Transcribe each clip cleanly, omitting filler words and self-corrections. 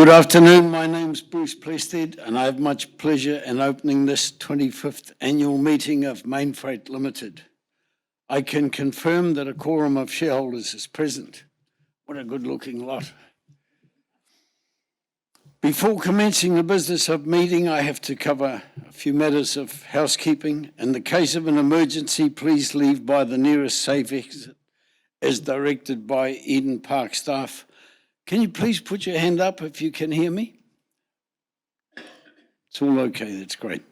Good afternoon, my name's Bruce Plested and I have much pleasure in opening this 25th annual meeting of Mainfreight Limited. I can confirm that a quorum of shareholders is present. What a good looking lot. Before commencing the business of meeting, I have to cover a few matters of housekeeping. In the case of an emergency, please leave by the nearest safe exit as directed by Eden Park staff. Can you please put your hand up if you can hear me? It's all okay, that's great.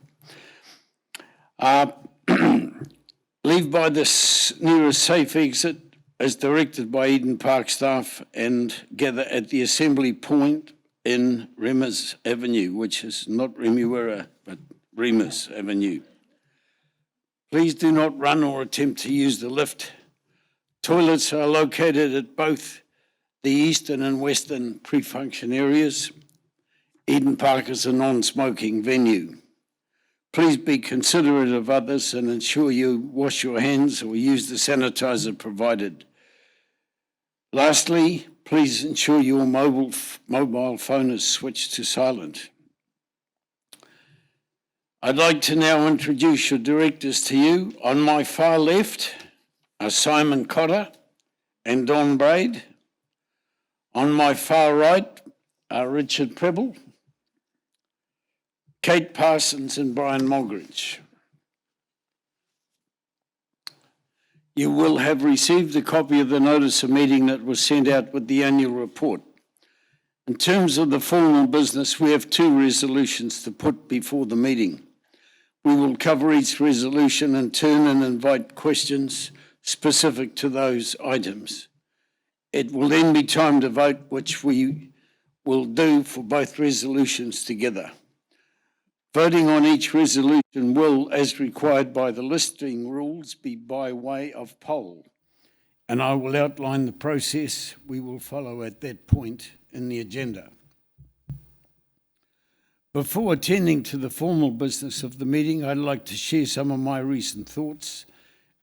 Leave by the nearest safe exit as directed by Eden Park staff and gather at the assembly point in Remus Avenue, which is not Remuera, but Remus Avenue. Please do not run or attempt to use the lift. Toilets are located at both the eastern and western pre-function areas. Eden Park is a non-smoking venue. Please be considerate of others and ensure you wash your hands or use the sanitizer provided. Lastly, please ensure your mobile phone is switched to silent. I'd like to now introduce your directors to you. On my far left are Simon Cotter and Don Braid. On my far right are Richard Prebble, Kate Parsons and Brian Mogridge. You will have received a copy of the notice of meeting that was sent out with the annual report. In terms of the formal business, we have two resolutions to put before the meeting. We will cover each resolution in turn and invite questions specific to those items. It will then be time to vote, which we will do for both resolutions together. Voting on each resolution will, as required by the listing rules, be by way of poll, and I will outline the process we will follow at that point in the agenda. Before attending to the formal business of the meeting, I'd like to share some of my recent thoughts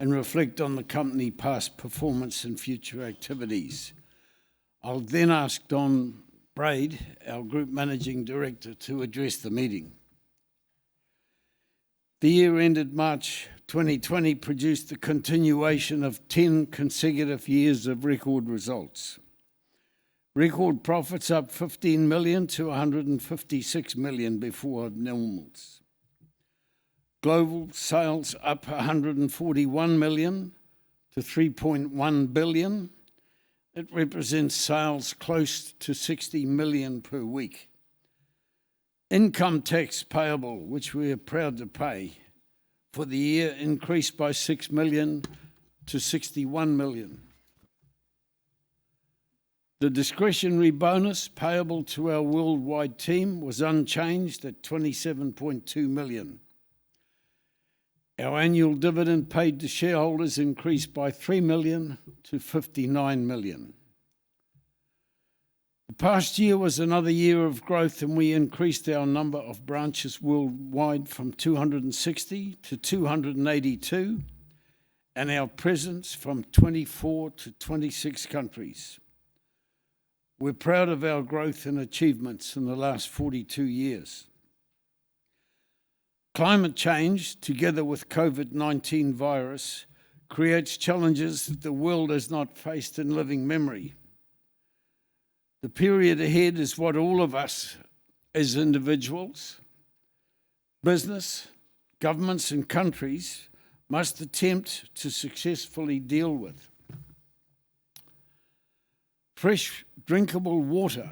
and reflect on the company past performance and future activities. I'll then ask Don Braid, our Group Managing Director, to address the meeting. The year ended March 2020 produced the continuation of 10 consecutive years of record results. Record profits up 15 million to 156 million before abnormals. Global sales up 141 million to 3.1 billion. It represents sales close to 60 million per week. Income tax payable, which we are proud to pay, for the year increased by 6 million to 61 million. The discretionary bonus payable to our worldwide team was unchanged at 27.2 million. Our annual dividend paid to shareholders increased by 3 million to 59 million. The past year was another year of growth, and we increased our number of branches worldwide from 260 to 282, and our presence from 24 to 26 countries. We're proud of our growth and achievements in the last 42 years. Climate change, together with COVID-19 virus, creates challenges that the world has not faced in living memory. The period ahead is what all of us as individuals, business, governments and countries must attempt to successfully deal with. Fresh drinkable water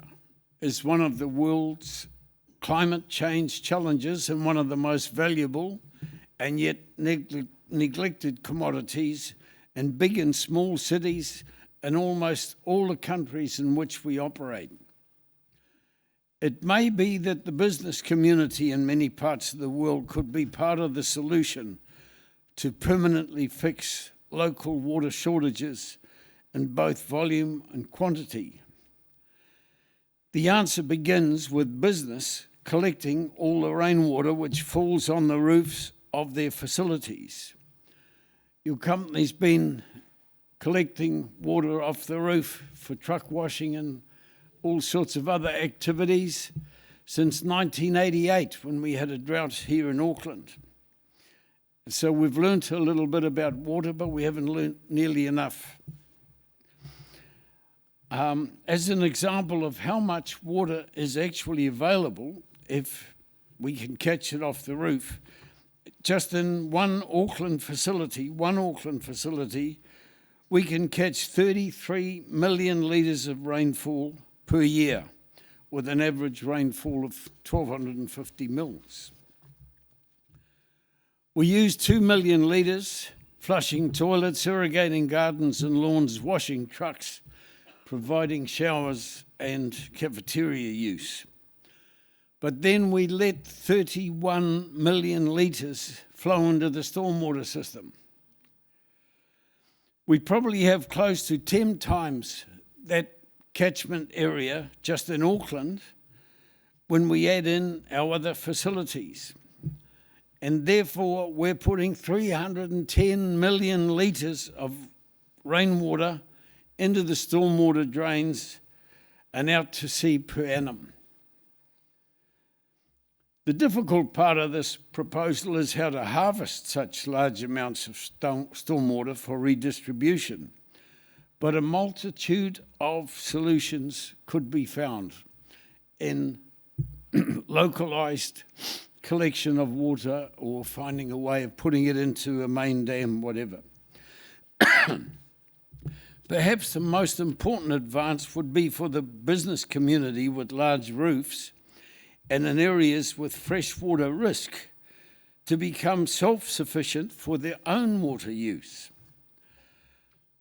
is one of the world's climate change challenges and one of the most valuable and yet neglected commodities in big and small cities and almost all the countries in which we operate. It may be that the business community in many parts of the world could be part of the solution to permanently fix local water shortages in both volume and quantity. The answer begins with business collecting all the rainwater which falls on the roofs of their facilities. Your company's been collecting water off the roof for truck washing and all sorts of other activities since 1988 when we had a drought here in Auckland. So we've learnt a little bit about water, but we haven't learnt nearly enough. As an example of how much water is actually available, if we can catch it off the roof, just in one Auckland facility, we can catch 33 million litres of rainfall per year, with an average rainfall of 1,250 mils. We use 2 million litres, flushing toilets, irrigating gardens and lawns, washing trucks, providing showers and cafeteria use. But then we let 31 million litres flow into the stormwater system. We probably have close to 10 times that catchment area just in Auckland when we add in our other facilities. And therefore, we're putting 310 million litres of rainwater into the stormwater drains and out to sea per annum. The difficult part of this proposal is how to harvest such large amounts of stormwater for redistribution. But a multitude of solutions could be found in localised collection of water or finding a way of putting it into a main dam, whatever. Perhaps the most important advance would be for the business community with large roofs and in areas with freshwater risk to become self-sufficient for their own water use.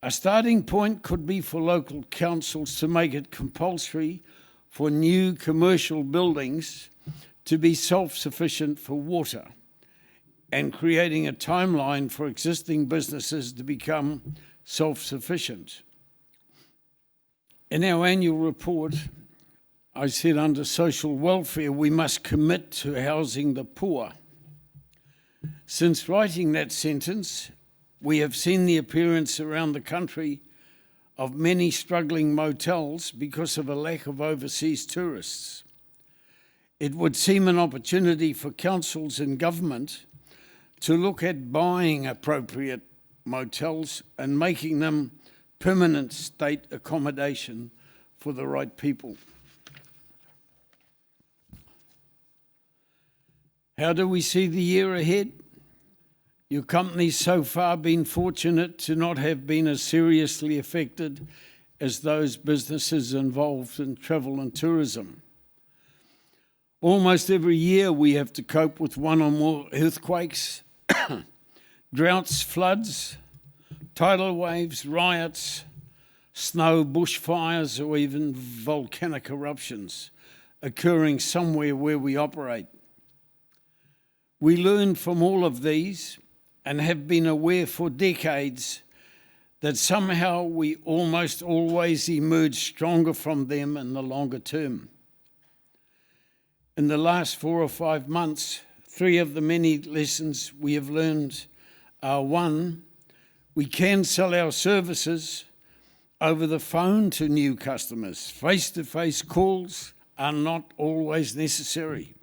A starting point could be for local councils to make it compulsory for new commercial buildings to be self-sufficient for water, and creating a timeline for existing businesses to become self-sufficient. In our annual report, I said under social welfare, we must commit to housing the poor. Since writing that sentence, we have seen the appearance around the country of many struggling motels because of a lack of overseas tourists. It would seem an opportunity for councils and government to look at buying appropriate motels and making them permanent state accommodation for the right people. How do we see the year ahead? Your company's so far been fortunate to not have been as seriously affected as those businesses involved in travel and tourism. Almost every year we have to cope with one or more earthquakes, droughts, floods, tidal waves, riots, snow, bushfires, or even volcanic eruptions occurring somewhere where we operate. We learn from all of these and have been aware for decades that somehow we almost always emerge stronger from them in the longer term. In the last 4 or 5 months, 3 of the many lessons we have learned are: 1, we can sell our services over the phone to new customers. Face-to-face calls are not always necessary.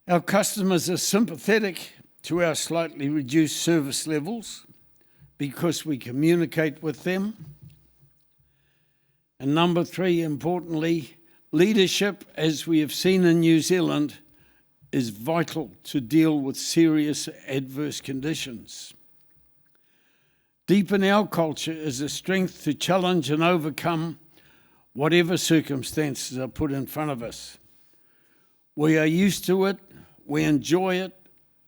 Our customers are sympathetic to our slightly reduced service levels because we communicate with them. And number 3, importantly, leadership, as we have seen in New Zealand, is vital to deal with serious adverse conditions. Deep in our culture is the strength to challenge and overcome whatever circumstances are put in front of us. We are used to it, we enjoy it,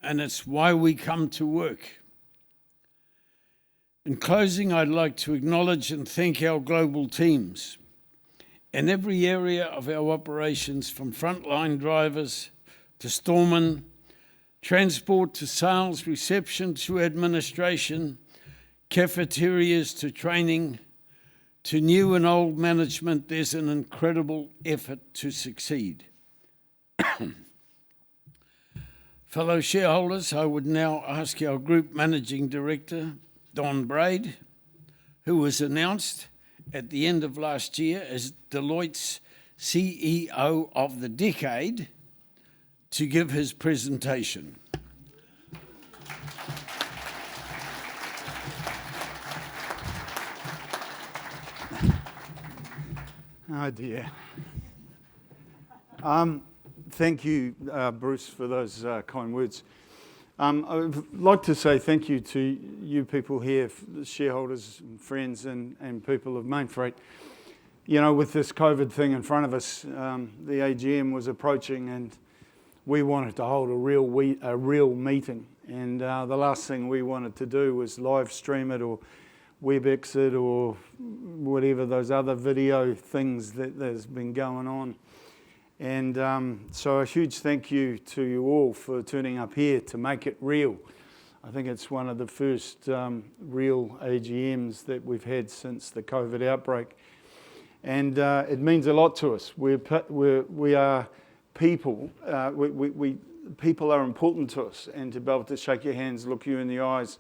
and it's why we come to work. In closing, I'd like to acknowledge and thank our global teams in every area of our operations, from frontline drivers to storemen, transport to sales, reception to administration, cafeterias to training, to new and old management. There's an incredible effort to succeed. Fellow shareholders, I would now ask our Group Managing Director, Don Braid, who was announced, at the end of last year as Deloitte's CEO of the Decade to give his presentation. Oh dear. Thank you, Bruce, for those kind words. I would like to say thank you to you people here, shareholders, and friends, and people of Mainfreight. You know, with this COVID thing in front of us, the AGM was approaching, and we wanted to hold a real meeting. And the last thing we wanted to do was live stream it or WebEx it or whatever those other video things that's been going on. And so a huge thank you to you all for turning up here to make it real. I think it's one of the first real AGMs that we've had since the COVID outbreak. And it means a lot to us. We are people. People are important to us. And to be able to shake your hands, look you in the eyes,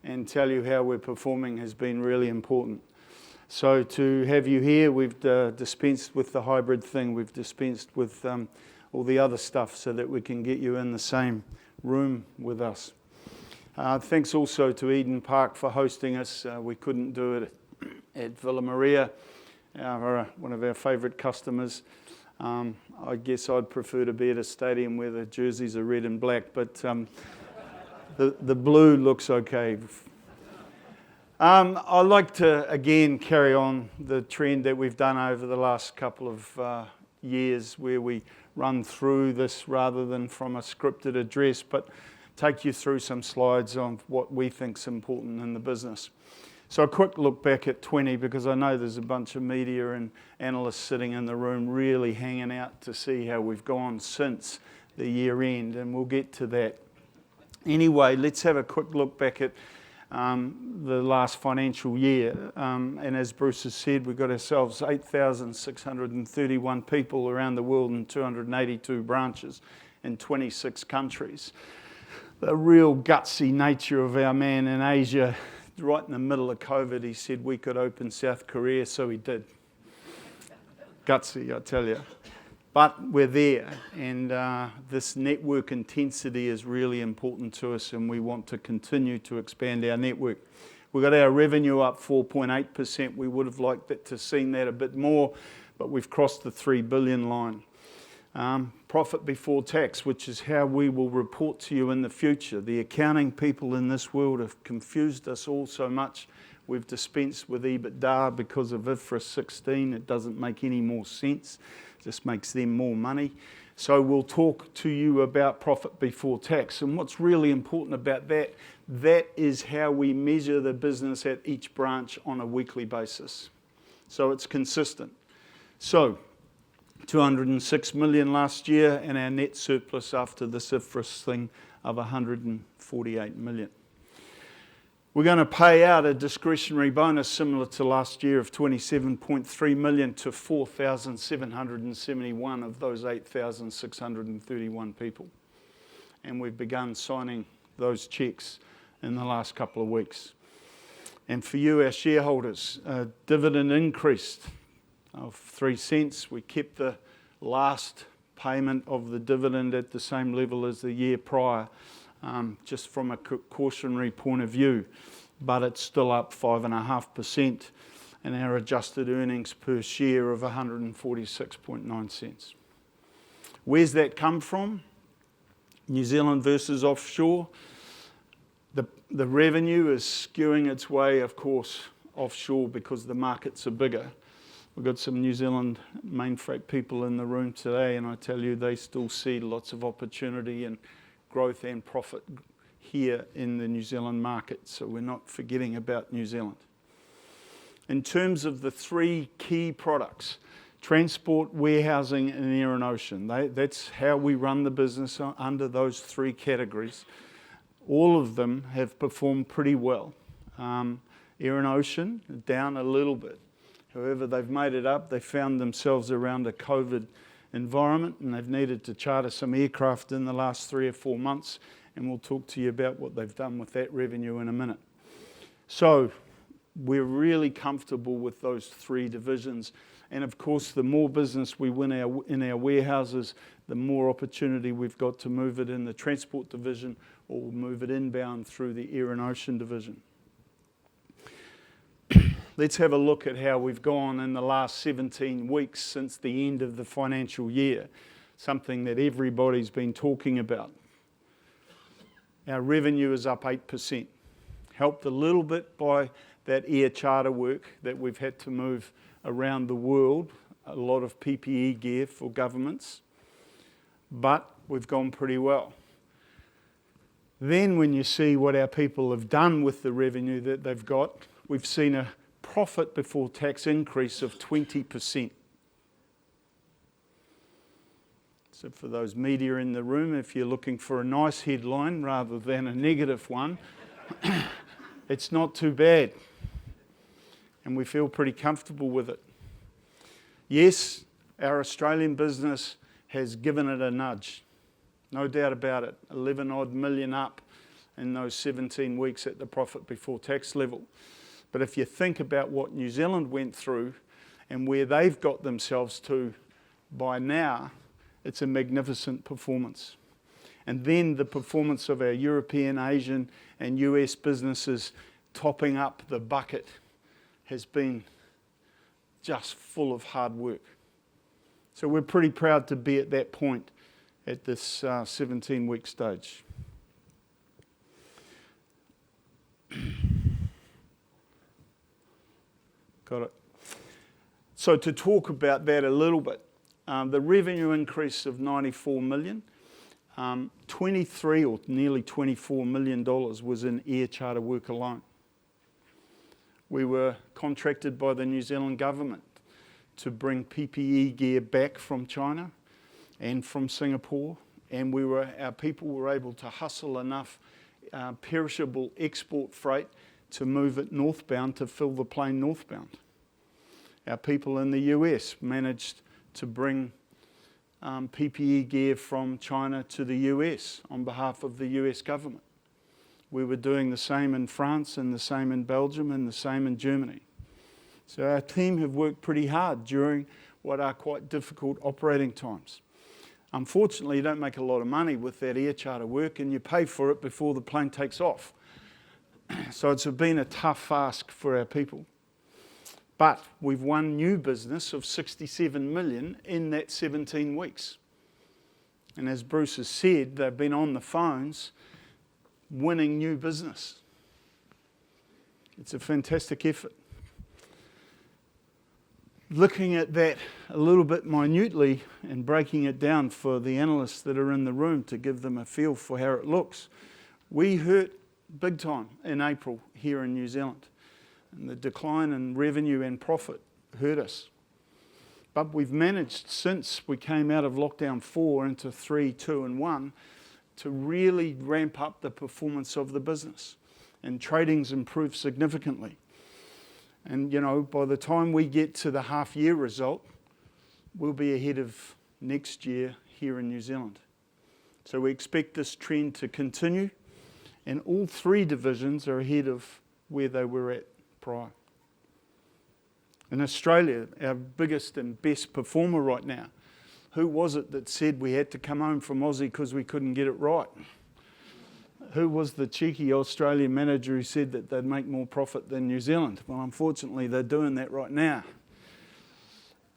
and tell you how we're performing has been really important. So to have you here, we've dispensed with the hybrid thing. We've dispensed with all the other stuff so that we can get you in the same room with us. Thanks also to Eden Park for hosting us. We couldn't do it at Villa Maria, one of our favourite customers. I guess I'd prefer to be at a stadium where the jerseys are red and black, but the blue looks okay. I'd like to again carry on the trend that we've done over the last couple of years where we run through this rather than from a scripted address, but take you through some slides on what we think is important in the business. So a quick look back at 20, because I know there's a bunch of media and analysts sitting in the room really hanging out to see how we've gone since the year end, and we'll get to that. Anyway, let's have a quick look back at the last financial year. And as Bruce has said, we've got ourselves 8,631 people around the world in 282 branches in 26 countries. The real gutsy nature of our man in Asia, right in the middle of COVID, he said we could open South Korea, so he did. Gutsy, I tell you. But we're there, and this network intensity is really important to us, and we want to continue to expand our network. We've got our revenue up 4.8%. We would have liked it to seen that a bit more, but we've crossed the 3 billion line. Profit before tax, which is how we will report to you in the future. The accounting people in this world have confused us all so much. We've dispensed with EBITDA because of IFRS 16. It doesn't make any more sense. Just makes them more money. So we'll talk to you about profit before tax. And what's really important about that is how we measure the business at each branch on a weekly basis. So it's consistent. So 206 million last year, and our net surplus after this IFRS thing of 148 million. We're going to pay out a discretionary bonus similar to last year of 27.3 million to 4,771 of those 8,631 people. And we've begun signing those cheques in the last couple of weeks. And for you, our shareholders, dividend increased of 3 cents. We kept the last payment of the dividend at the same level as the year prior. Just from a cautionary point of view, but it's still up 5.5%, and our adjusted earnings per share of 146.9 cents. Where's that come from? New Zealand versus offshore. The revenue is skewing its way, of course, offshore because the markets are bigger. We've got some New Zealand Mainfreight people in the room today, and I tell you, they still see lots of opportunity and growth and profit here in the New Zealand market, so we're not forgetting about New Zealand. In terms of the 3 key products, transport, warehousing and air and ocean, that's how we run the business under those 3 categories. All of them have performed pretty well. Air and ocean, down a little bit. However, they've made it up. They found themselves around a COVID environment, and they've needed to charter some aircraft in the last 3 or 4 months, and we'll talk to you about what they've done with that revenue in a minute. So, we're really comfortable with those three divisions. And of course, the more business we win in our warehouses, the more opportunity we've got to move it in the transport division or move it inbound through the air and ocean division. Let's have a look at how we've gone in the last 17 weeks since the end of the financial year, something that everybody's been talking about. Our revenue is up 8%, helped a little bit by that air charter work that we've had to move around the world, a lot of PPE gear for governments, but we've gone pretty well. Then when you see what our people have done with the revenue that they've got, we've seen a profit before tax increase of 20%. So for those media in the room, if you're looking for a nice headline rather than a negative one, it's not too bad. And we feel pretty comfortable with it. Yes, our Australian business has given it a nudge. No doubt about it. 11 odd million up in those 17 weeks at the profit before tax level. But if you think about what New Zealand went through and where they've got themselves to by now, it's a magnificent performance. And then the performance of our European, Asian and US businesses topping up the bucket has been just full of hard work. So we're pretty proud to be at that point at this 17-week stage. Got it. So to talk about that a little bit, the revenue increase of 94 million, 23 or nearly $24 million was in air charter work alone. We were contracted by the New Zealand government to bring PPE gear back from China and from Singapore, and our people were able to hustle enough perishable export freight to move it northbound to fill the plane northbound. Our people in the US managed to bring PPE gear from China to the US on behalf of the US government. We were doing the same in France and the same in Belgium and the same in Germany. So our team have worked pretty hard during what are quite difficult operating times. Unfortunately, you don't make a lot of money with that air charter work and you pay for it before the plane takes off. So it's been a tough ask for our people. But we've won new business of 67 million in that 17 weeks. And as Bruce has said, they've been on the phones winning new business. It's a fantastic effort. Looking at that a little bit minutely and breaking it down for the analysts that are in the room to give them a feel for how it looks, we hurt big time in April here in New Zealand. And the decline in revenue and profit hurt us. But we've managed, since we came out of lockdown 4 into 3, 2 and 1, to really ramp up the performance of the business. And trading's improved significantly. And, you know, by the time we get to the half-year result, we'll be ahead of next year here in New Zealand. So we expect this trend to continue, and all three divisions are ahead of where they were at prior. In Australia, our biggest and best performer right now, who was it that said we had to come home from Aussie because we couldn't get it right? Who was the cheeky Australian manager who said that they'd make more profit than New Zealand? Well, unfortunately, they're doing that right now.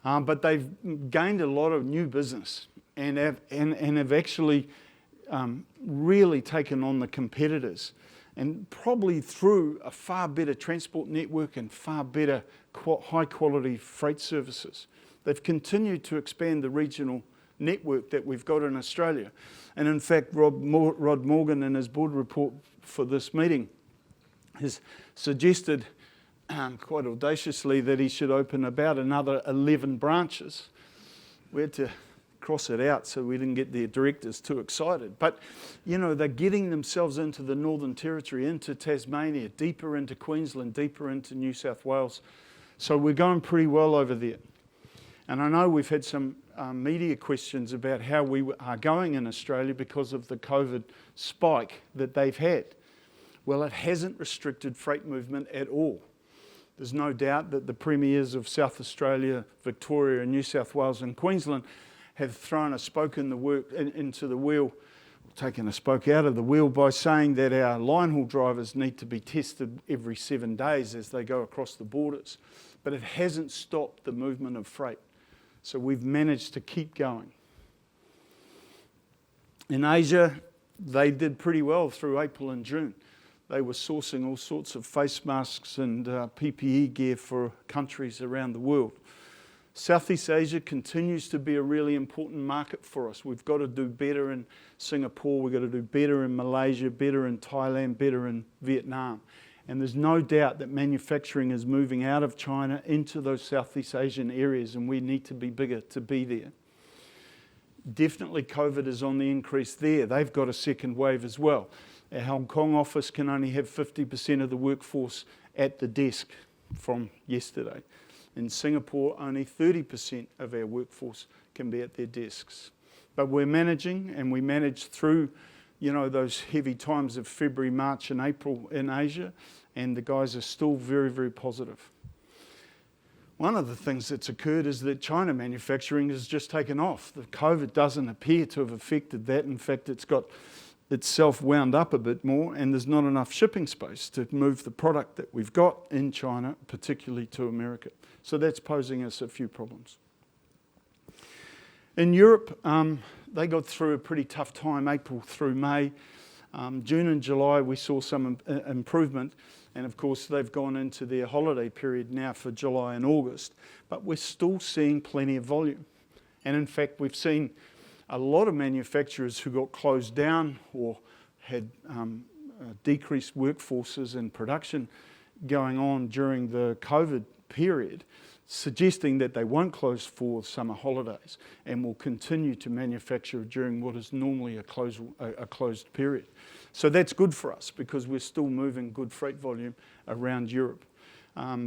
But they've gained a lot of new business and have actually really taken on the competitors. And probably through a far better transport network and far better high-quality freight services. They've continued to expand the regional network that we've got in Australia. And in fact, Rod Morgan in his board report for this meeting has suggested quite audaciously that he should open about another 11 branches. We had to cross it out so we didn't get the directors too excited. But, you know, they're getting themselves into the Northern Territory, into Tasmania, deeper into Queensland, deeper into New South Wales. So we're going pretty well over there. And I know we've had some media questions about how we are going in Australia because of the COVID spike that they've had. Well, it hasn't restricted freight movement at all. There's no doubt that the premiers of South Australia, Victoria and New South Wales and Queensland have thrown a spoke into the wheel, taken a spoke out of the wheel by saying that our line haul drivers need to be tested every 7 days as they go across the borders. But it hasn't stopped the movement of freight. So we've managed to keep going. In Asia, they did pretty well through April and June. They were sourcing all sorts of face masks and PPE gear for countries around the world. Southeast Asia continues to be a really important market for us. We've got to do better in Singapore, we've got to do better in Malaysia, better in Thailand, better in Vietnam. And there's no doubt that manufacturing is moving out of China into those Southeast Asian areas, and we need to be bigger to be there. Definitely COVID is on the increase there. They've got a second wave as well. Our Hong Kong office can only have 50% of the workforce at the desk from yesterday. In Singapore, only 30% of our workforce can be at their desks. But we're managing, and we managed through, those heavy times of February, March and April in Asia, and the guys are still very, very positive. One of the things that's occurred is that China manufacturing has just taken off. The COVID doesn't appear to have affected that. In fact, it's got itself wound up a bit more, and there's not enough shipping space to move the product that we've got in China, particularly to America. So that's posing us a few problems. In Europe, they got through a pretty tough time, April through May. June and July, we saw some improvement. And of course, they've gone into their holiday period now for July and August. But we're still seeing plenty of volume. And in fact, we've seen a lot of manufacturers who got closed down or had decreased workforces and production going on during the COVID period, suggesting that they won't close for summer holidays and will continue to manufacture during what is normally a closed period. So that's good for us because we're still moving good freight volume around Europe.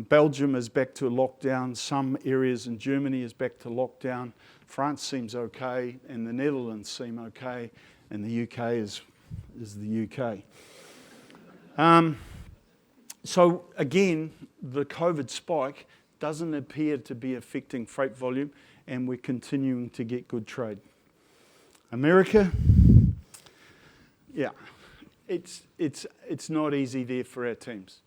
Belgium is back to lockdown. Some areas in Germany is back to lockdown. France seems okay, and the Netherlands seem okay, and the UK is the UK. So again, the COVID spike doesn't appear to be affecting freight volume, and we're continuing to get good trade. America, it's not easy there for our teams.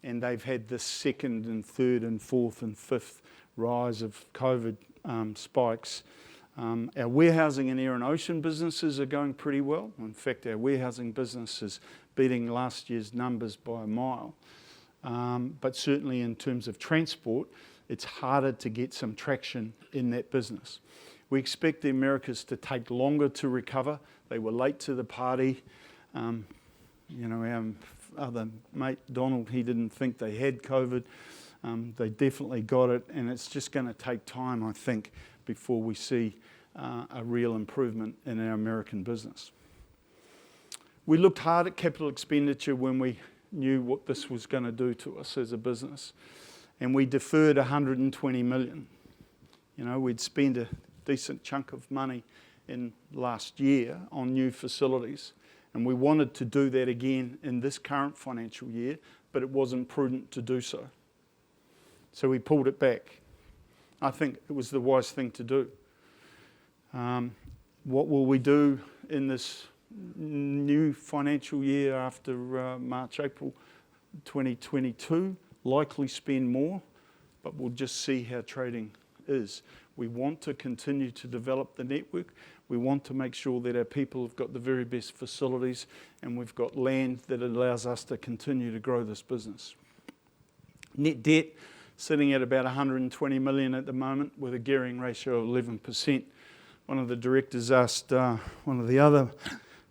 And they've had this second and third and fourth and fifth rise of COVID spikes. Our warehousing and air and ocean businesses are going pretty well. In fact, our warehousing business is beating last year's numbers by a mile. But certainly in terms of transport, it's harder to get some traction in that business. We expect the Americas to take longer to recover. They were late to the party. Our other mate, Donald, he didn't think they had COVID. They definitely got it, and it's just going to take time, I think, before we see a real improvement in our American business. We looked hard at capital expenditure when we knew what this was going to do to us as a business, and we deferred 120 million. We'd spent a decent chunk of money in last year on new facilities, and we wanted to do that again in this current financial year, but it wasn't prudent to do so. So we pulled it back. I think it was the wise thing to do. What will we do in this new financial year after March, April 2022? Likely spend more, but we'll just see how trading is. We want to continue to develop the network. We want to make sure that our people have got the very best facilities, and we've got land that allows us to continue to grow this business. Net debt sitting at about 120 million at the moment with a gearing ratio of 11%. One of the directors asked one of the other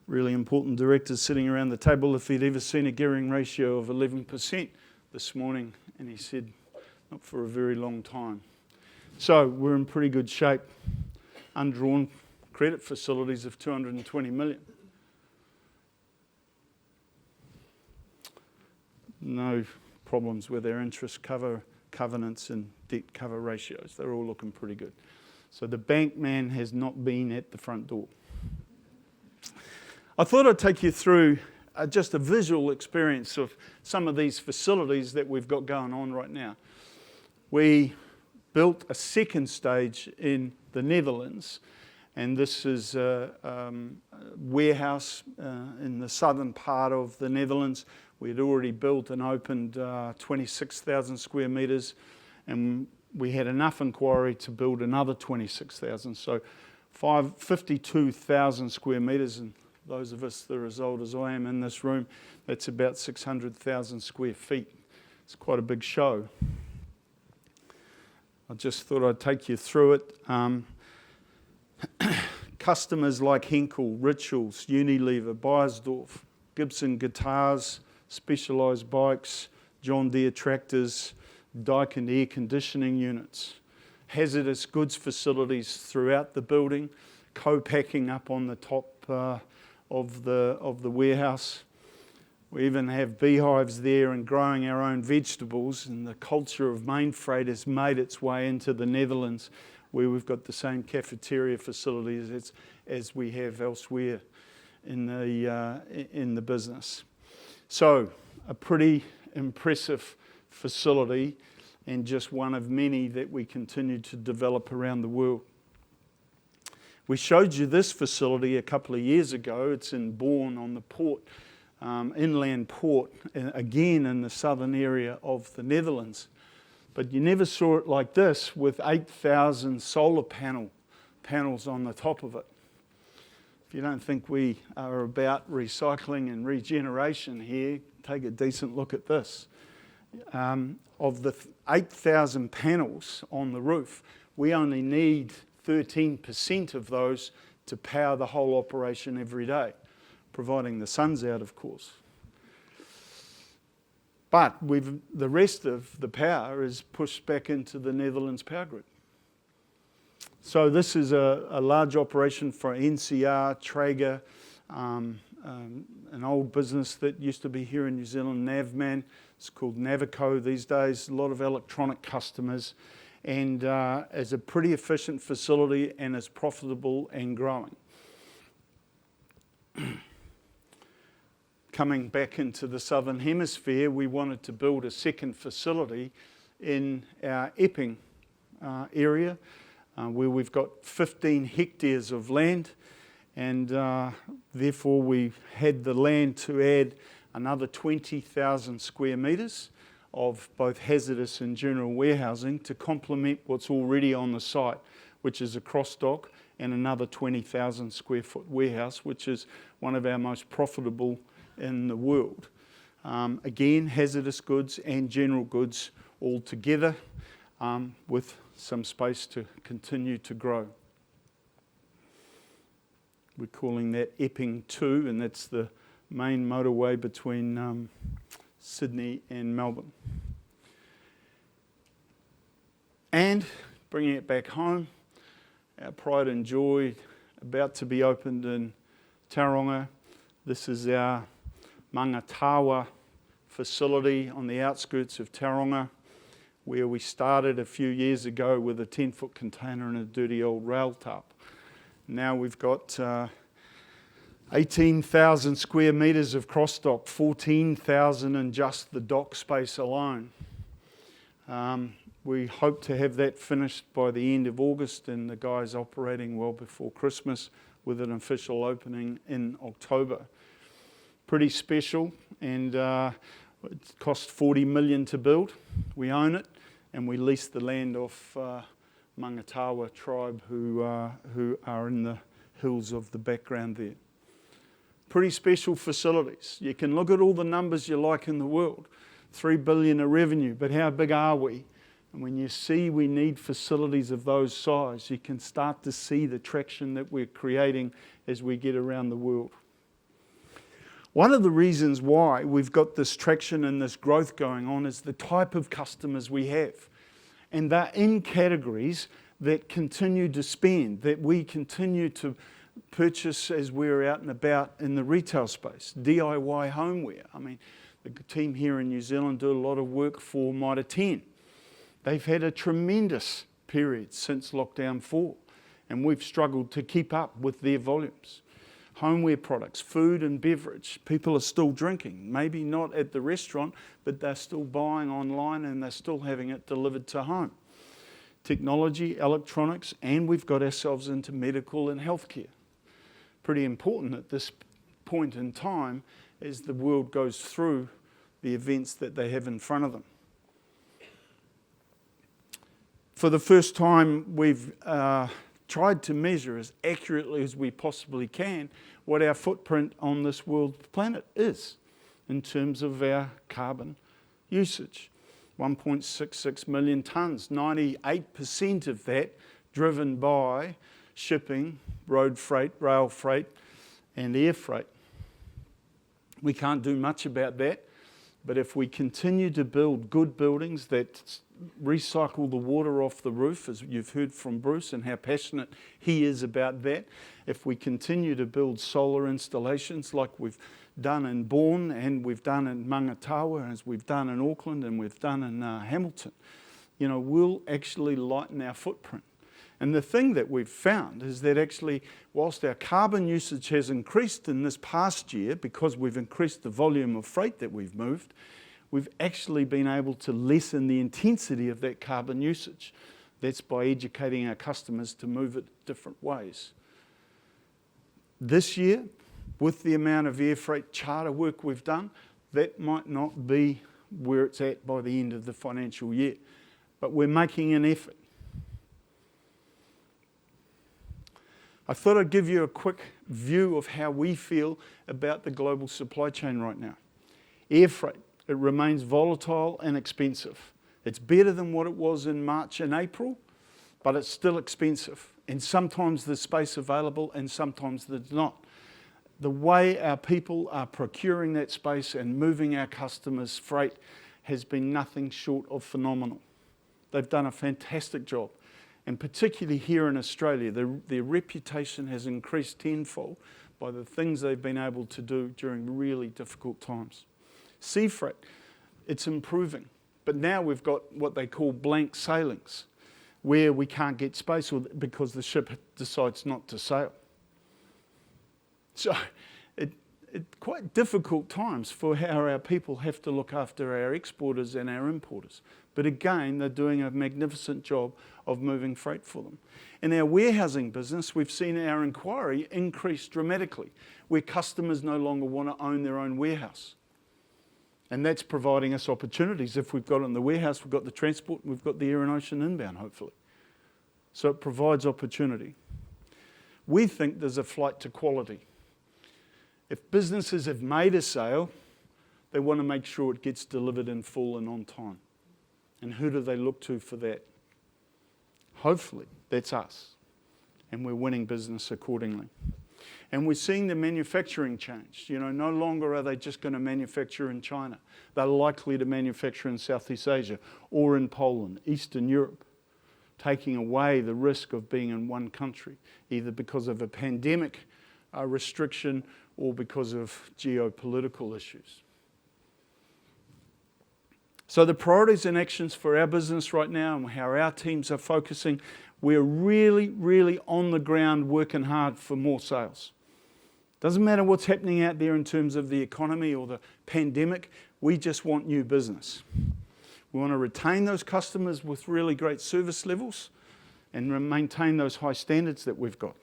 really important directors sitting around the table if he'd ever seen a gearing ratio of 11% this morning, and he said, not for a very long time. So we're in pretty good shape. Undrawn credit facilities of 220 million. No problems with our interest cover, covenants and debt cover ratios. They're all looking pretty good. So the bank man has not been at the front door. I thought I'd take you through just a visual experience of some of these facilities that we've got going on right now. We built a second stage in the Netherlands, and this is a warehouse in the southern part of the Netherlands. We had already built and opened 26,000 square metres, and we had enough inquiry to build another 26,000. So 52,000 square metres, and those of us that are as old as I am in this room, that's about 600,000 square feet. It's quite a big show. I just thought I'd take you through it. Customers like Henkel, Richards, Unilever, Beiersdorf, Gibson Guitars, Specialised Bikes, John Deere Tractors, Daikin air conditioning units, hazardous goods facilities throughout the building, co-packing up on the top of the warehouse. We even have beehives there and growing our own vegetables, and the culture of Mainfreight has made its way into the Netherlands, where we've got the same cafeteria facilities as we have elsewhere in the business. So, a pretty impressive facility, and just one of many that we continue to develop around the world. We showed you this facility a couple of years ago. It's in Bourne on the port, inland port, again in the southern area of the Netherlands. But you never saw it like this, with 8,000 solar panels on the top of it. If you don't think we are about recycling and regeneration here, take a decent look at this. Of the 8,000 panels on the roof, we only need 13% of those to power the whole operation every day, providing the sun's out, of course. But the rest of the power is pushed back into the Netherlands power grid. So this is a large operation for NCR, Traeger, an old business that used to be here in New Zealand, Navman. It's called Navico these days. A lot of electronic customers, and is a pretty efficient facility and is profitable and growing. Coming back into the southern hemisphere, we wanted to build a second facility in our Epping area, where we've got 15 hectares of land, and therefore we had the land to add another 20,000 square metres of both hazardous and general warehousing to complement what's already on the site, which is a cross dock and another 20,000 square foot warehouse, which is one of our most profitable in the world. Again, hazardous goods and general goods all together, with some space to continue to grow. We're calling that Epping 2, and that's the main motorway between Sydney and Melbourne. And bringing it back home, our pride and joy, about to be opened in Tauranga. This is our Mangatawa facility on the outskirts of Tauranga, where we started a few years ago with a 10-foot container and a dirty old rail tarp. Now we've got 18,000 square metres of cross dock, 14,000 in just the dock space alone. We hope to have that finished by the end of August, and the guys operating well before Christmas, with an official opening in October. Pretty special, and it cost $40 million to build. We own it, and we lease the land off Mangatawa tribe who are in the hills of the background there. Pretty special facilities. You can look at all the numbers you like in the world. 3 billion of revenue, but how big are we? And when you see we need facilities of those size, you can start to see the traction that we're creating as we get around the world. One of the reasons why we've got this traction and this growth going on is the type of customers we have. And they're in categories that continue to spend, that we continue to purchase as we're out and about in the retail space. DIY homeware. I mean, the team here in New Zealand do a lot of work for Mitre 10. They've had a tremendous period since lockdown 4, and we've struggled to keep up with their volumes. homeware products, food and beverage. People are still drinking, maybe not at the restaurant, but they're still buying online and they're still having it delivered to home. Technology, electronics, and we've got ourselves into medical and healthcare. Pretty important at this point in time as the world goes through the events that they have in front of them. For the first time, we've tried to measure as accurately as we possibly can what our footprint on this world planet is in terms of our carbon usage. 1.66 million tonnes, 98% of that driven by shipping, road freight, rail freight and air freight. We can't do much about that, but if we continue to build good buildings that recycle the water off the roof, as you've heard from Bruce and how passionate he is about that, if we continue to build solar installations like we've done in Bourne and we've done in Mangatawa, as we've done in Auckland and we've done in Hamilton, we'll actually lighten our footprint. And the thing that we've found is that actually, whilst our carbon usage has increased in this past year because we've increased the volume of freight that we've moved, we've actually been able to lessen the intensity of that carbon usage. That's by educating our customers to move it different ways. This year, with the amount of air freight charter work we've done, that might not be where it's at by the end of the financial year. But we're making an effort. I thought I'd give you a quick view of how we feel about the global supply chain right now. Air freight, it remains volatile and expensive. It's better than what it was in March and April, but it's still expensive. And sometimes there's space available and sometimes there's not. The way our people are procuring that space and moving our customers' freight has been nothing short of phenomenal. They've done a fantastic job. And particularly here in Australia, their reputation has increased tenfold by the things they've been able to do during really difficult times. Sea freight, it's improving. But now we've got what they call blank sailings, where we can't get space because the ship decides not to sail. So it's quite difficult times for how our people have to look after our exporters and our importers. But again, they're doing a magnificent job of moving freight for them. In our warehousing business, we've seen our inquiry increase dramatically, where customers no longer want to own their own warehouse. And that's providing us opportunities. If we've got it in the warehouse, we've got the transport, and we've got the air and ocean inbound, hopefully. So it provides opportunity. We think there's a flight to quality. If businesses have made a sale, they want to make sure it gets delivered in full and on time. And who do they look to for that? Hopefully, that's us. And we're winning business accordingly. And we're seeing the manufacturing change. No longer are they just going to manufacture in China. They're likely to manufacture in Southeast Asia or in Poland, Eastern Europe, taking away the risk of being in one country, either because of a pandemic restriction or because of geopolitical issues. So the priorities and actions for our business right now and how our teams are focusing, we're really, really on the ground working hard for more sales. Doesn't matter what's happening out there in terms of the economy or the pandemic, we just want new business. We want to retain those customers with really great service levels and maintain those high standards that we've got.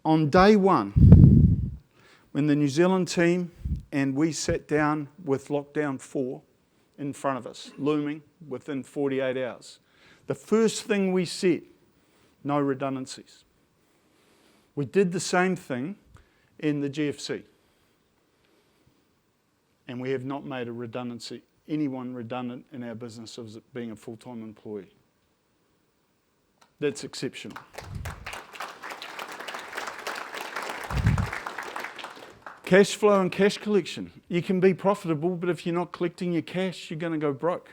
On day one, when the New Zealand team and we sat down with lockdown 4 in front of us, looming within 48 hours, the first thing we said, no redundancies. We did the same thing in the GFC. And we have not made anyone redundant in our business as being a full-time employee. That's exceptional. Cash flow and cash collection. You can be profitable, but if you're not collecting your cash, you're going to go broke.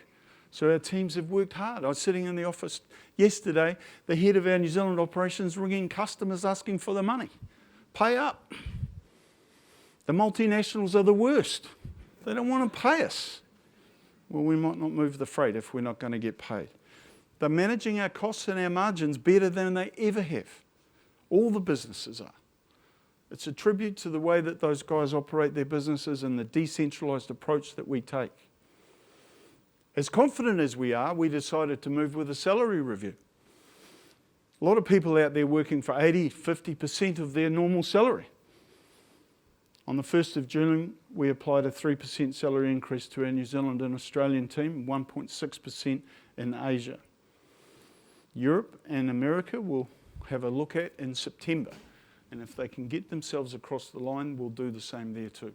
So our teams have worked hard. I was sitting in the office yesterday, the head of our New Zealand operations ringing customers asking for the money. Pay up. The multinationals are the worst. They don't want to pay us. Well, we might not move the freight if we're not going to get paid. They're managing our costs and our margins better than they ever have. All the businesses are. It's a tribute to the way that those guys operate their businesses and the decentralised approach that we take. As confident as we are, we decided to move with a salary review. A lot of people out there working for 80, 50% of their normal salary. On the 1st of June, we applied a 3% salary increase to our New Zealand and Australian team, 1.6% in Asia. Europe and America will have a look at in September. And if they can get themselves across the line, we'll do the same there too.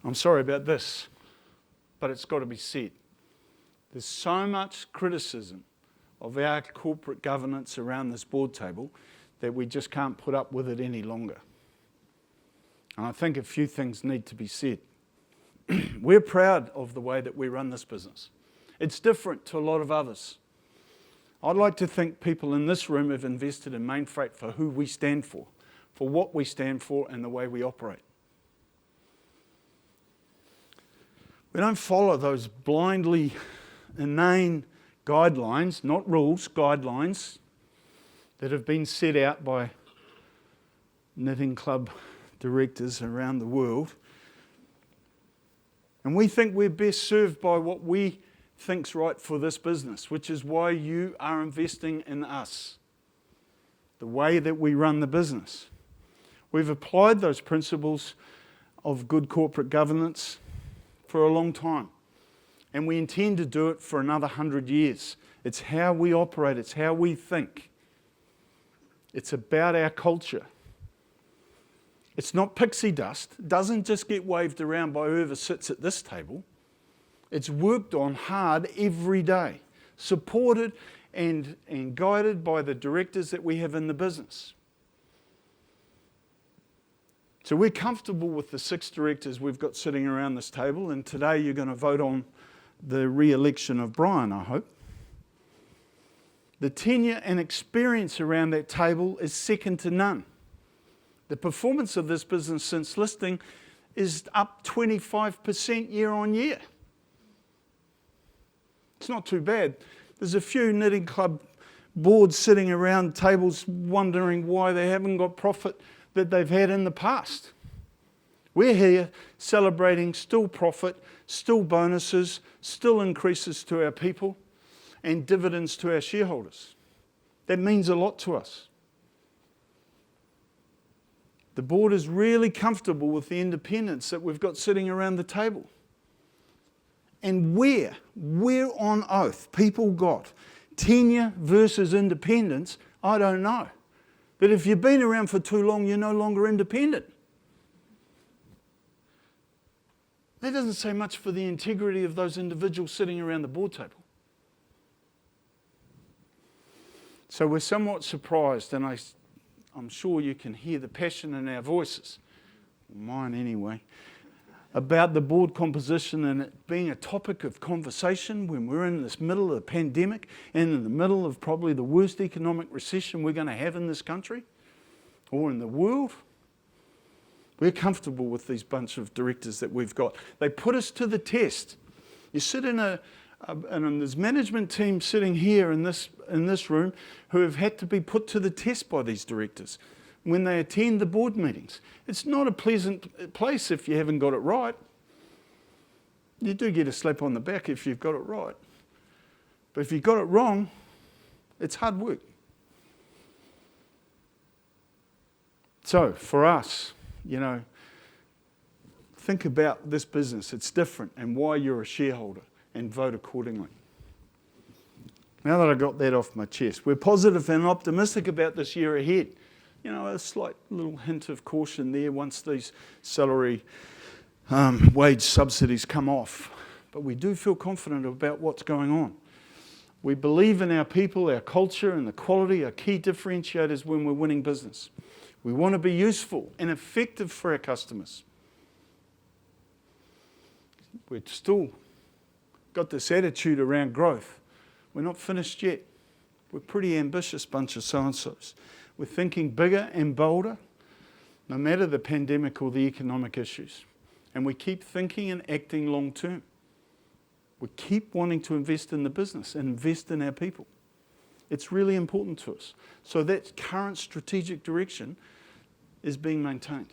I'm sorry about this, but it's got to be said. There's so much criticism of our corporate governance around this board table that we just can't put up with it any longer. And I think a few things need to be said. We're proud of the way that we run this business. It's different to a lot of others. I'd like to think people in this room have invested in Mainfreight for who we stand for what we stand for and the way we operate. We don't follow those blindly inane guidelines, not rules, guidelines that have been set out by knitting club directors around the world. And we think we're best served by what we think's right for this business, which is why you are investing in us, the way that we run the business. We've applied those principles of good corporate governance for a long time, and we intend to do it for another 100 years. It's how we operate, it's how we think. It's about our culture. It's not pixie dust. It doesn't just get waved around by whoever sits at this table. It's worked on hard every day, supported and guided by the directors that we have in the business. So we're comfortable with the 6 directors we've got sitting around this table, and today you're going to vote on the re-election of Brian, I hope. The tenure and experience around that table is second to none. The performance of this business since listing is up 25% year on year. It's not too bad. There's a few knitting club boards sitting around tables wondering why they haven't got profit that they've had in the past. We're here celebrating still profit, still bonuses, still increases to our people, and dividends to our shareholders. That means a lot to us. The board is really comfortable with the independents that we've got sitting around the table. And where on oath people got tenure versus independence, I don't know. But if you've been around for too long, you're no longer independent. That doesn't say much for the integrity of those individuals sitting around the board table. So we're somewhat surprised, and I'm sure you can hear the passion in our voices, mine anyway, about the board composition and it being a topic of conversation when we're in this middle of the pandemic and in the middle of probably the worst economic recession we're going to have in this country or in the world. We're comfortable with these bunch of directors that we've got. They put us to the test. You sit in and there's management team sitting here in this room who have had to be put to the test by these directors when they attend the board meetings. It's not a pleasant place if you haven't got it right. You do get a slap on the back if you've got it right. But if you've got it wrong, it's hard work. So for us, think about this business. It's different and why you're a shareholder and vote accordingly. Now that I got that off my chest, we're positive and optimistic about this year ahead. A slight little hint of caution there once these salary wage subsidies come off. But we do feel confident about what's going on. We believe in our people, our culture, and the quality are key differentiators when we're winning business. We want to be useful and effective for our customers. We've still got this attitude around growth. We're not finished yet. We're a pretty ambitious bunch of so-and-sos. We're thinking bigger and bolder, no matter the pandemic or the economic issues. And we keep thinking and acting long term. We keep wanting to invest in the business and invest in our people. It's really important to us. So that current strategic direction is being maintained.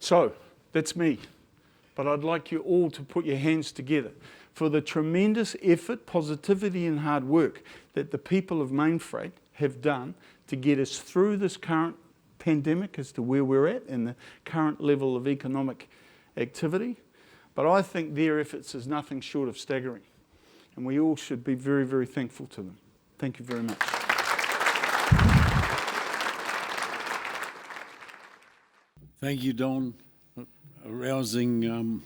So, that's me. But I'd like you all to put your hands together for the tremendous effort, positivity and hard work that the people of Mainfreight have done to get us through this current pandemic as to where we're at and the current level of economic activity. But I think their efforts is nothing short of staggering. And we all should be very, very thankful to them. Thank you very much. Thank you, Don. Arousing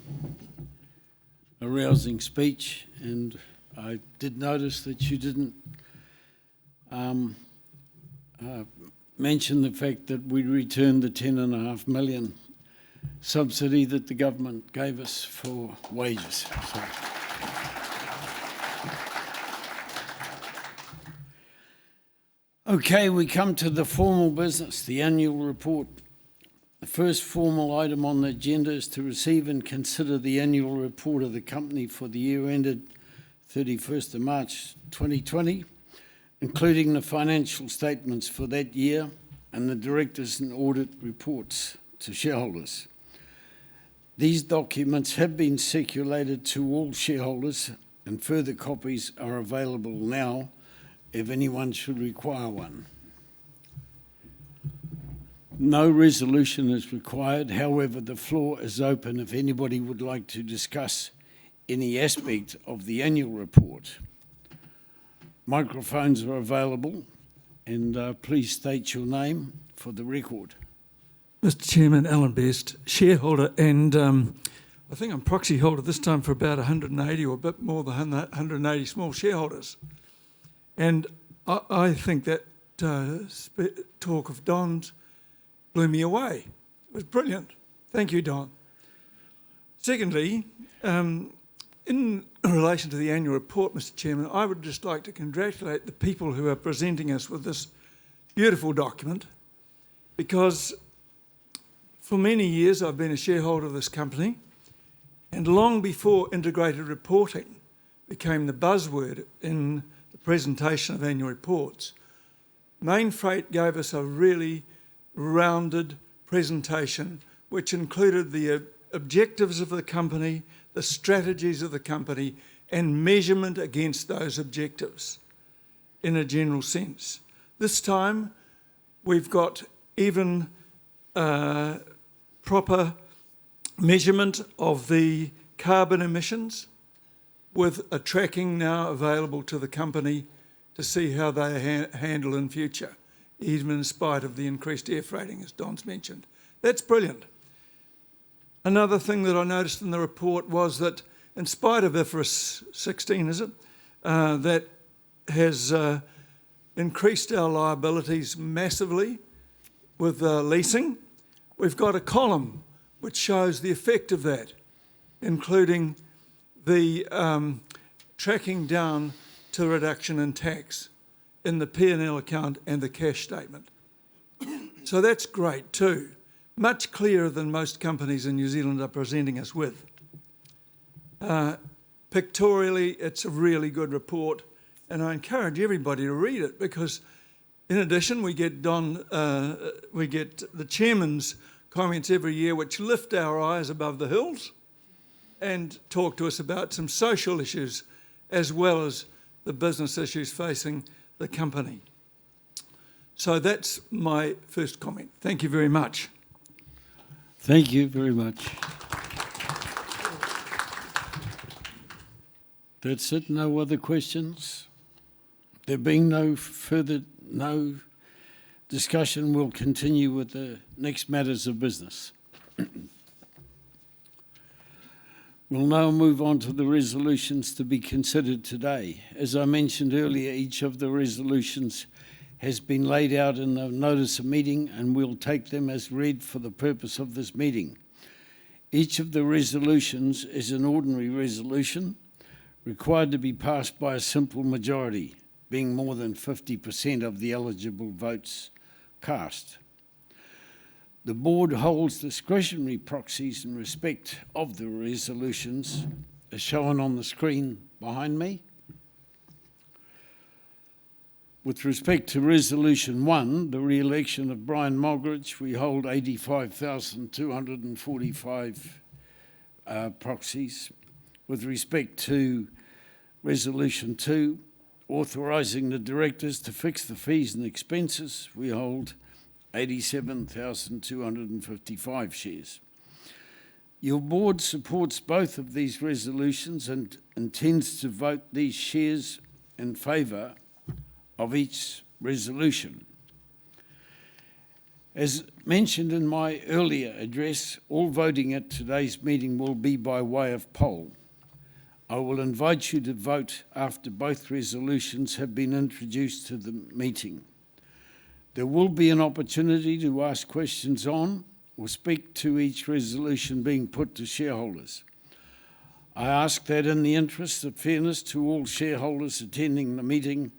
speech, and I did notice that you didn't mention the fact that we returned the $10.5 million subsidy that the government gave us for wages. So. Okay, we come to the formal business, the annual report. The first formal item on the agenda is to receive and consider the annual report of the company for the year ended 31st of March 2020, including the financial statements for that year and the directors and audit reports to shareholders. These documents have been circulated to all shareholders, and further copies are available now if anyone should require one. No resolution is required. However, the floor is open if anybody would like to discuss any aspect of the annual report. Microphones are available, and please state your name for the record. Mr. Chairman, Alan Best, shareholder, and I think I'm proxy holder this time for about 180 or a bit more than 180 small shareholders. And I think that talk of Don's blew me away. It was brilliant. Thank you, Don. Secondly, in relation to the annual report, Mr. Chairman, I would just like to congratulate the people who are presenting us with this beautiful document, because for many years I've been a shareholder of this company, and long before integrated reporting became the buzzword in the presentation of annual reports, Mainfreight gave us a really rounded presentation which included the objectives of the company, the strategies of the company, and measurement against those objectives in a general sense. This time we've got even proper measurement of the carbon emissions, with a tracking now available to the company to see how they handle in future, even in spite of the increased air freighting, as Don's mentioned. That's brilliant. Another thing that I noticed in the report was that in spite of IFRS 16, is it, that has increased our liabilities massively with leasing, we've got a column which shows the effect of that, including the tracking down to reduction in tax in the P&L account and the cash statement. So that's great too. Much clearer than most companies in New Zealand are presenting us with. Pictorially, it's a really good report, and I encourage everybody to read it, because in addition, we get the chairman's comments every year which lift our eyes above the hills and talk to us about some social issues as well as the business issues facing the company. So that's my first comment. Thank you very much. Thank you very much. That's it. No other questions? There being no discussion, we'll continue with the next matters of business. We'll now move on to the resolutions to be considered today. As I mentioned earlier, each of the resolutions has been laid out in the notice of meeting, and we'll take them as read for the purpose of this meeting. Each of the resolutions is an ordinary resolution required to be passed by a simple majority, being more than 50% of the eligible votes cast. The board holds discretionary proxies in respect of the resolutions, as shown on the screen behind me. With respect to Resolution 1, the re-election of Brian Mogridge, we hold 85,245 proxies. With respect to Resolution 2, authorising the directors to fix the fees and expenses, we hold 87,255 shares. Your board supports both of these resolutions and intends to vote these shares in favour of each resolution. As mentioned in my earlier address, all voting at today's meeting will be by way of poll. I will invite you to vote after both resolutions have been introduced to the meeting. There will be an opportunity to ask questions on or speak to each resolution being put to shareholders. I ask that in the interest of fairness to all shareholders attending the meeting,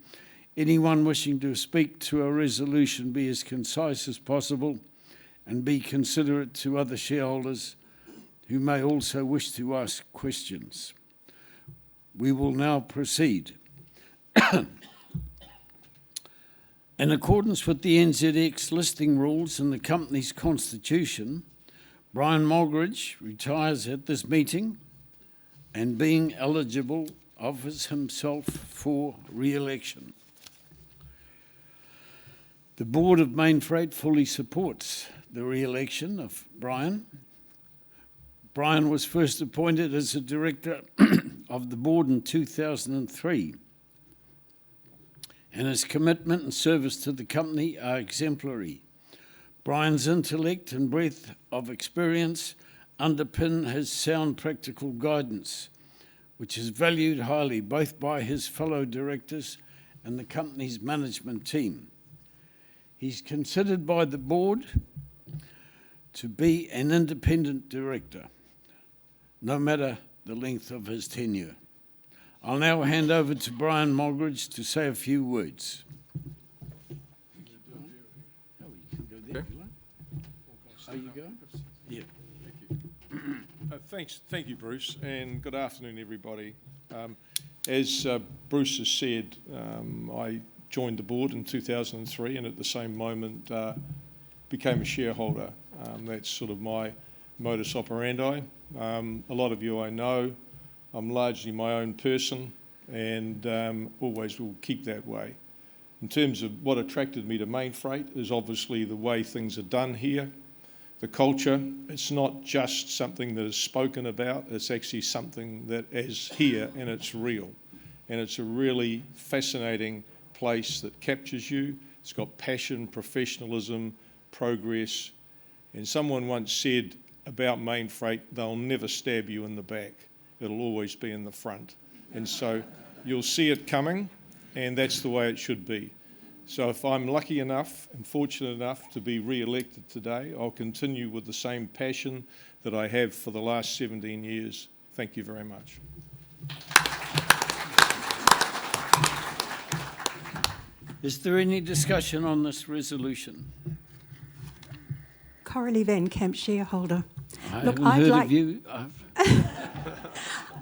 anyone wishing to speak to a resolution be as concise as possible and be considerate to other shareholders who may also wish to ask questions. We will now proceed. In accordance with the NZX listing rules and the company's constitution, Brian Mogridge retires at this meeting and, being eligible, offers himself for re-election. The board of Mainfreight fully supports the re-election of Brian. Brian was first appointed as a director of the board in 2003, and his commitment and service to the company are exemplary. Brian's intellect and breadth of experience underpin his sound practical guidance, which is valued highly both by his fellow directors and the company's management team. He's considered by the board to be an independent director, no matter the length of his tenure. I'll now hand over to Brian Mogridge to say a few words. Yeah. Thank you, Bruce, and good afternoon, everybody. As Bruce has said, I joined the board in 2003 and at the same moment became a shareholder. That's sort of my modus operandi. A lot of you I know. I'm largely my own person and always will keep that way. In terms of what attracted me to Mainfreight is obviously the way things are done here, the culture. It's not just something that is spoken about, it's actually something that is here and it's real. And it's a really fascinating place that captures you. It's got passion, professionalism, progress. And someone once said about Mainfreight, they'll never stab you in the back. It'll always be in the front. And so you'll see it coming, and that's the way it should be. So if I'm lucky enough and fortunate enough to be re-elected today, I'll continue with the same passion that I have for the last 17 years. Thank you very much. Is there any discussion on this resolution? Coralie Van Camp, shareholder. I haven't heard of you.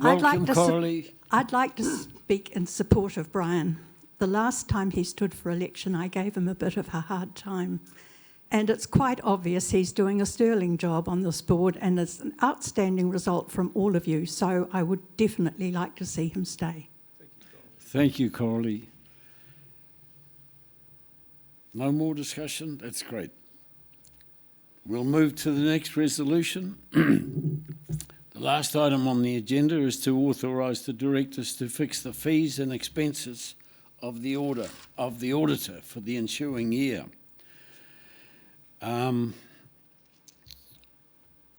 Welcome, Coralie. I'd like to speak in support of Brian. The last time he stood for election, I gave him a bit of a hard time. And it's quite obvious he's doing a sterling job on this board, and it's an outstanding result from all of you. So I would definitely like to see him stay. Thank you, Coralie. No more discussion? That's great. We'll move to the next resolution. The last item on the agenda is to authorise the directors to fix the fees and expenses of the auditor for the ensuing year.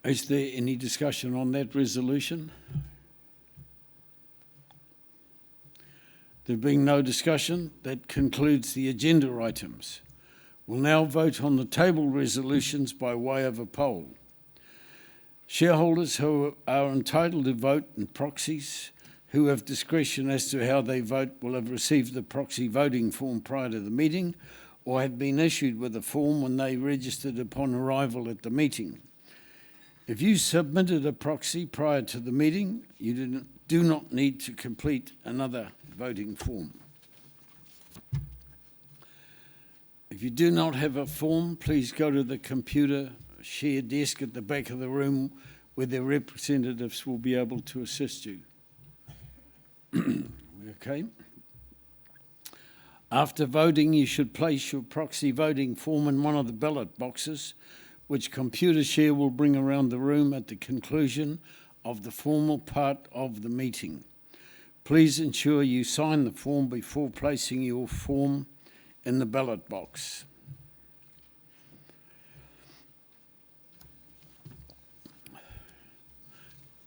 Is there any discussion on that resolution? There being no discussion, that concludes the agenda items. We'll now vote on the table resolutions by way of a poll. Shareholders who are entitled to vote and proxies who have discretion as to how they vote will have received the proxy voting form prior to the meeting or have been issued with a form when they registered upon arrival at the meeting. If you submitted a proxy prior to the meeting, you do not need to complete another voting form. If you do not have a form, please go to the computer share desk at the back of the room where their representatives will be able to assist you. Okay. After voting, you should place your proxy voting form in one of the ballot boxes, which Computershare will bring around the room at the conclusion of the formal part of the meeting. Please ensure you sign the form before placing your form in the ballot box.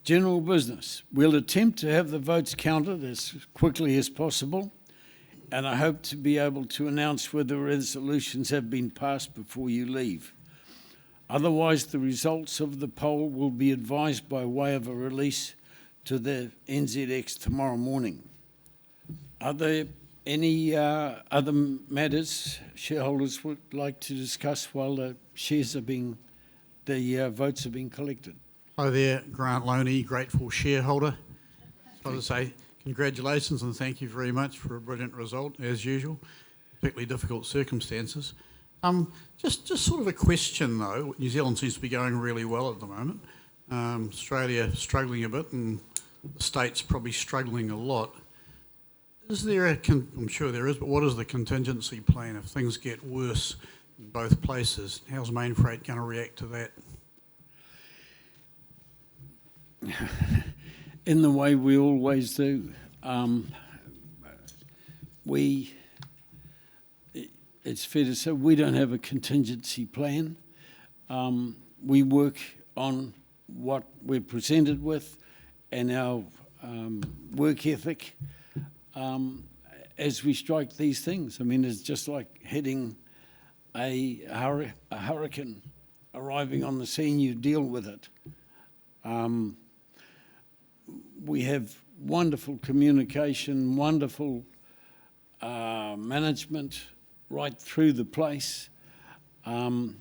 General business. We'll attempt to have the votes counted as quickly as possible, and I hope to be able to announce whether resolutions have been passed before you leave. Otherwise, the results of the poll will be advised by way of a release to the NZX tomorrow morning. Are there any other matters shareholders would like to discuss while the votes are being collected? Hi there, Grant Loney, grateful shareholder. So to say, congratulations and thank you very much for a brilliant result, as usual, particularly difficult circumstances. Just sort of a question though. New Zealand seems to be going really well at the moment. Australia struggling a bit, and the States probably struggling a lot. Is there I'm sure there is, but what is the contingency plan if things get worse in both places? How's Mainfreight going to react to that? In the way we always do. It's fair to say we don't have a contingency plan. We work on what we're presented with and our work ethic as we strike these things. I mean, it's just like heading a hurricane arriving on the scene, you deal with it. We have wonderful communication, wonderful management right through the place. They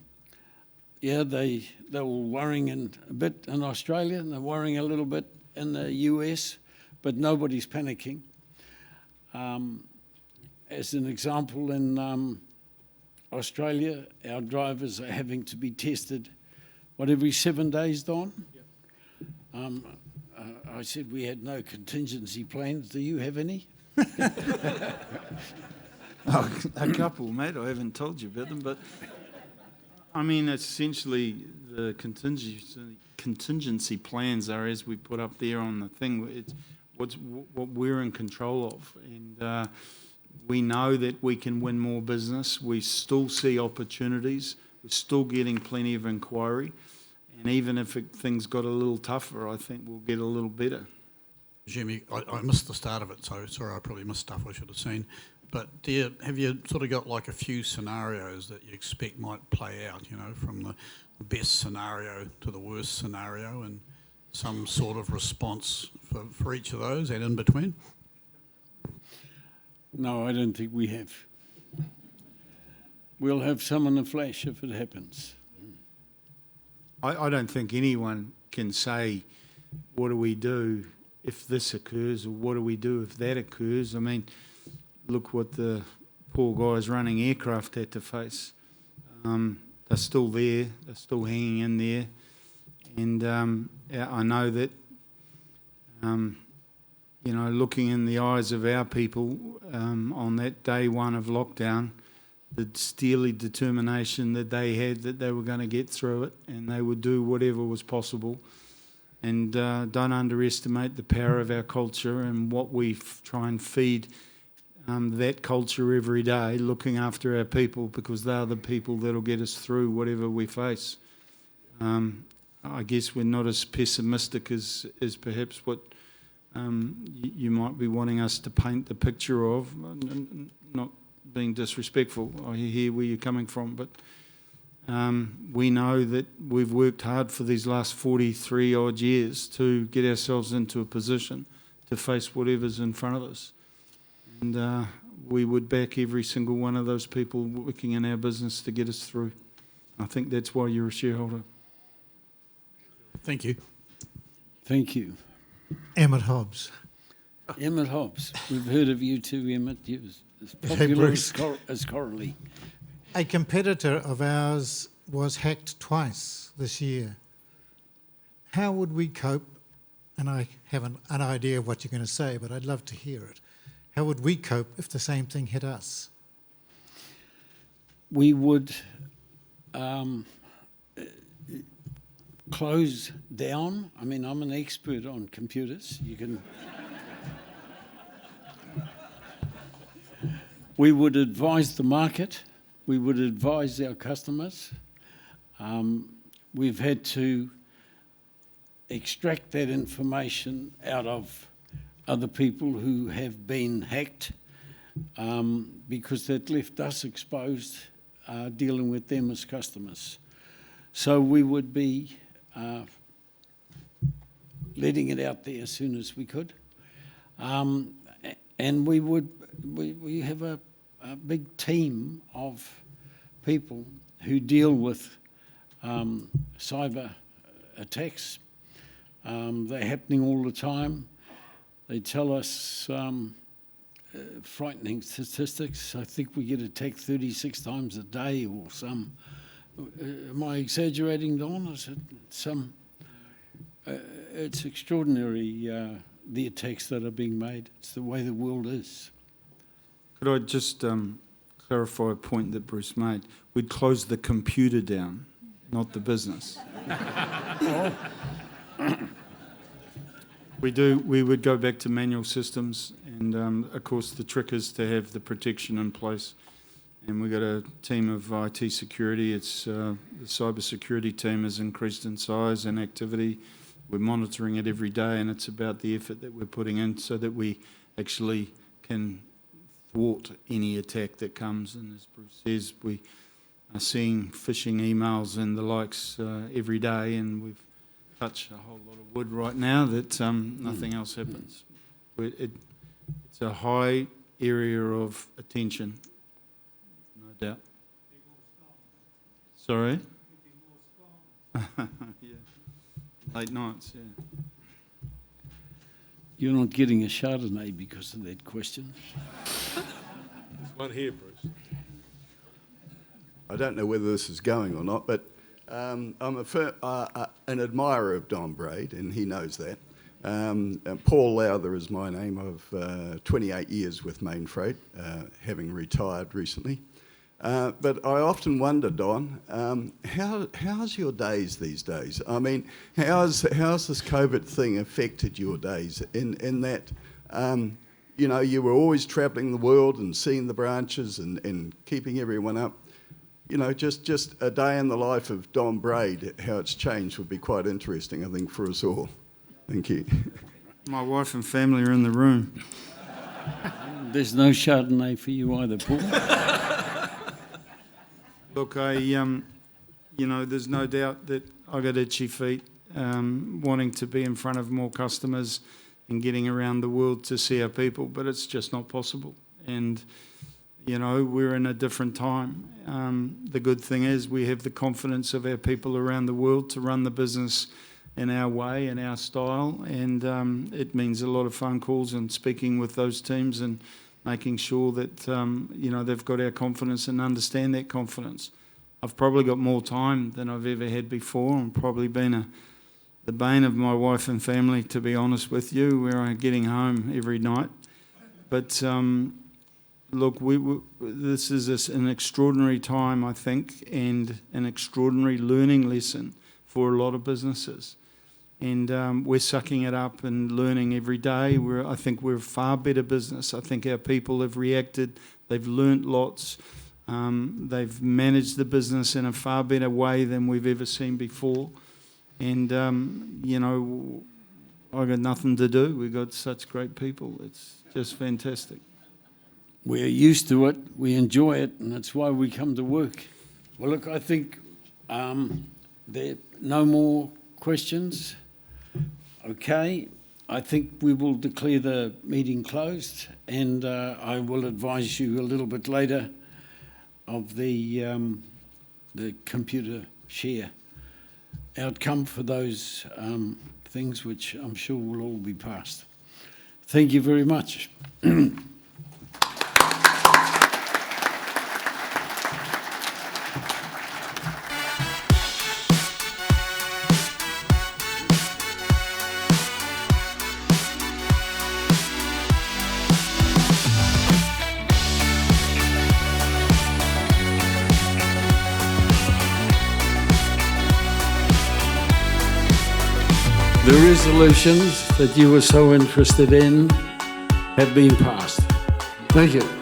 were worrying a bit in Australia, and they're worrying a little bit in the US, but nobody's panicking. As an example, in Australia, our drivers are having to be tested, every 7 days, Don? Yep. I said we had no contingency plans. Do you have any? A couple, mate. I haven't told you about them, but I mean, essentially, the contingency plans are as we put up there on the thing. It's what we're in control of, and we know that we can win more business. We still see opportunities. We're still getting plenty of inquiry. And even if things got a little tougher, I think we'll get a little better. Jimmy, I missed the start of it, so sorry, I probably missed stuff I should have seen. But have you sort of got like a few scenarios that you expect might play out, from the best scenario to the worst scenario, and some sort of response for each of those and in between? No, I don't think we have. We'll have some in a flash if it happens. I don't think anyone can say, what do we do if this occurs, or what do we do if that occurs? I mean, look what the poor guys running aircraft had to face. They're still there, they're still hanging in there. And I know that, looking in the eyes of our people on that day one of lockdown, the steely determination that they had that they were going to get through it and they would do whatever was possible. And don't underestimate the power of our culture and what we try and feed that culture every day, looking after our people, because they're the people that'll get us through whatever we face. I guess we're not as pessimistic as perhaps what you might be wanting us to paint the picture of. Not being disrespectful, I hear where you're coming from, but we know that we've worked hard for these last 43 odd years to get ourselves into a position to face whatever's in front of us. And we would back every single one of those people working in our business to get us through. I think that's why you're a shareholder. Thank you. Thank you. Emmett Hobbs. Emmett Hobbs. We've heard of you too, Emmett. You're as popular as Coralie. A competitor of ours was hacked twice this year. How would we cope? And I have an idea of what you're going to say, but I'd love to hear it. How would we cope if the same thing hit us? We would close down. I mean, I'm an expert on computers. You can. We would advise the market. We would advise our customers. We've had to extract that information out of other people who have been hacked because that left us exposed dealing with them as customers. So we would be letting it out there as soon as we could. And we have a big team of people who deal with cyber attacks. They're happening all the time. They tell us frightening statistics. I think we get attacked 36 times a day or some. Am I exaggerating, Don? Is it some? It's extraordinary, the attacks that are being made. It's the way the world is. Could I just clarify a point that Bruce made? We'd close the computer down, not the business. We would go back to manual systems, and of course the trick is to have the protection in place. And we've got a team of IT security. It's the cyber security team has increased in size and activity. We're monitoring it every day, and it's about the effort that we're putting in so that we actually can thwart any attack that comes. And as Bruce says, we are seeing phishing emails and the likes every day, and we've touched a whole lot of wood right now that nothing else happens. It's a high area of attention, no doubt. Sorry? Yeah. Late nights, yeah. You're not getting a Chardonnay because of that question. There's one here, Bruce. I don't know whether this is going or not, but I'm an admirer of Don Braid, and he knows that. Paul Lowther is my name. I've 28 years with Mainfreight, having retired recently. But I often wonder, Don, how's your days these days? I mean, how's this COVID thing affected your days in that, you know, you were always travelling the world and seeing the branches and keeping everyone up. You know, just a day in the life of Don Braid, how it's changed would be quite interesting, I think, for us all. Thank you. My wife and family are in the room. There's no Chardonnay for you either, Paul. Look, you know, there's no doubt that I got itchy feet, wanting to be in front of more customers and getting around the world to see our people, but it's just not possible. And, you know, we're in a different time. The good thing is we have the confidence of our people around the world to run the business in our way, in our style, and it means a lot of phone calls and speaking with those teams and making sure that, you know, they've got our confidence and understand that confidence. I've probably got more time than I've ever had before. I've probably been the bane of my wife and family, to be honest with you, where I'm getting home every night. But look, this is an extraordinary time, I think, and an extraordinary learning lesson for a lot of businesses. And we're sucking it up and learning every day. I think we're a far better business. I think our people have reacted. They've learnt lots. They've managed the business in a far better way than we've ever seen before. And, you know, I've got nothing to do. We've got such great people. It's just fantastic. We're used to it. We enjoy it, and that's why we come to work. Well, look, I think there are no more questions. Okay, I think we will declare the meeting closed, and I will advise you a little bit later of the computer share outcome for those things, which I'm sure will all be passed. Thank you very much. The resolutions that you were so interested in have been passed. Thank you.